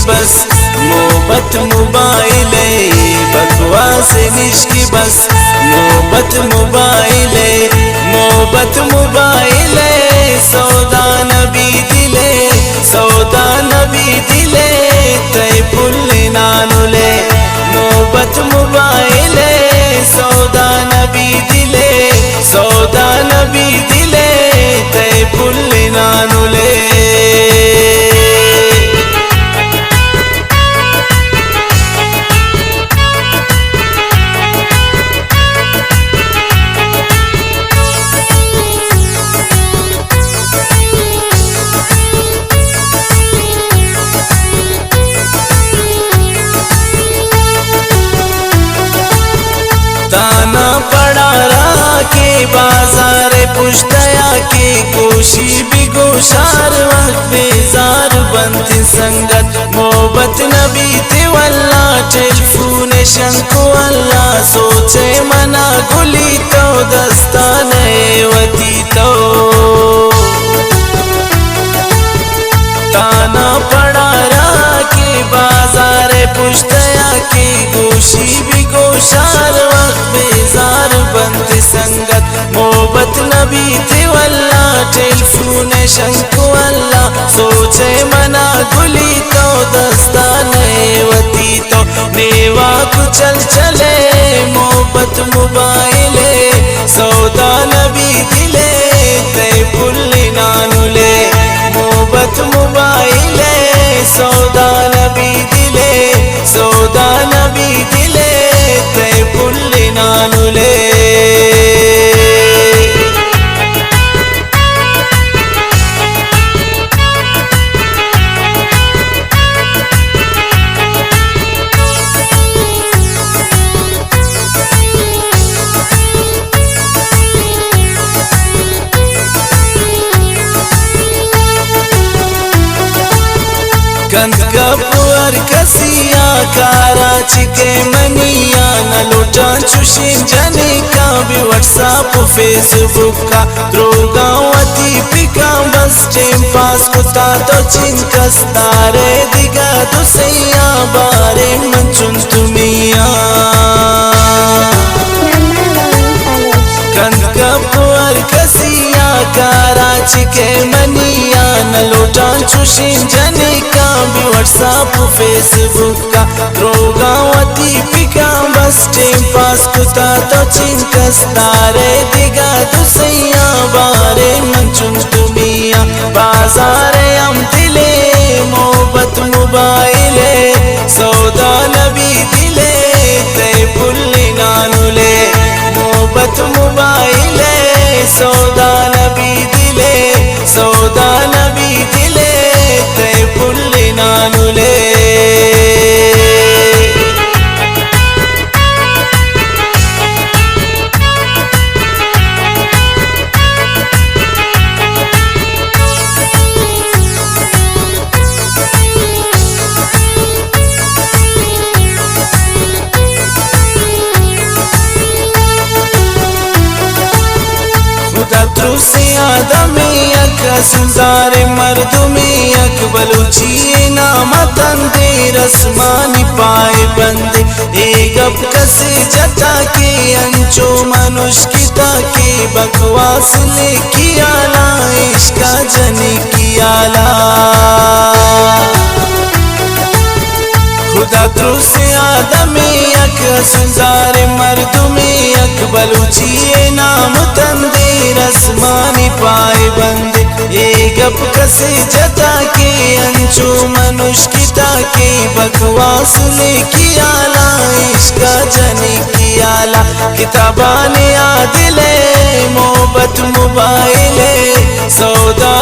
बस मोहब्बत मोबाइल बकवास निश्की बस मोहब्बत मोबाइल मोहब्बत मोबाइल सौदा नबी दिले सौदा नबी दिले तय पुल्ले नानुले मोहब्बत मोबाइल सौदा नबी दिले सौदा नबी दिले तय पुल्ले नानुले ताना पड़ा रहा के बाजार पुश्तया के कोशी भी गोशार वक्त बेजार बनती संगत मोहब्बत नबी ते वल्ला टेलीफोन शंको अल्लाह सोचे मना गुली तो दस्ताने वती तो ताना पड़ा रहा के बाजार पुश्तया के गोशी भी गोशार वक्त बेजार बनती संगत मोहब्बत नबी थे वल्ला टेलीफोन शंको अल्लाह सोचे मना गुली तो दस्ताने वती तो नेवा कुचल चले मोहब्बत मोबाइल सौदा नबी दिले तय पुल्ले नानुले मोहब्बत मोबाइल सौदा नबी दिले सौदा नबी दिले तय पुल्ले नानुले कंदकपुर कसिया कराची के मनिया न लुटा चुशिन जने का भी व्हाट्सएप फेसबुक का द्रोगावती पिका बस टेम पास कुता तो चिंकस तारे दिगा तो सैया बारे मंचुन तुमिया कंदकपुर कसिया कराची के मनिया न लुटा चुशिन जने का भी व्हाट्सएप फेसबुक का द्रोगावती पिका बस टेम पास कुता तो चिंकस तारे दिगा तो सैया बारे मंचुन तुमिया बाजारे हम दिले मोहब्बत मोबाइल सौदा नबी दिले तय पुल्ले नानुले मोहब्बत मोबाइल सौदा नबी दिले सौदा नबी दिले तय पुल्ले नानुले से आदमी अक संसारे मर्दुमी अक बलूची नाम तंदे रस्मानी पाए बंदे एक अब कसे जता के अंचो मनुष्य किता के बकवास ले किया ला इसका जने किया ला खुदा से आदमी अक संसारे मर्दुमी अक बलूची नाम तंदे रस्मानी पाए बंदे ये गप कसे जता के अंचो मनुष्य किता के बकवास ले किया ला इसका जने किया ला किताबाने आदिले मोहब्बत मोबाइल सौदा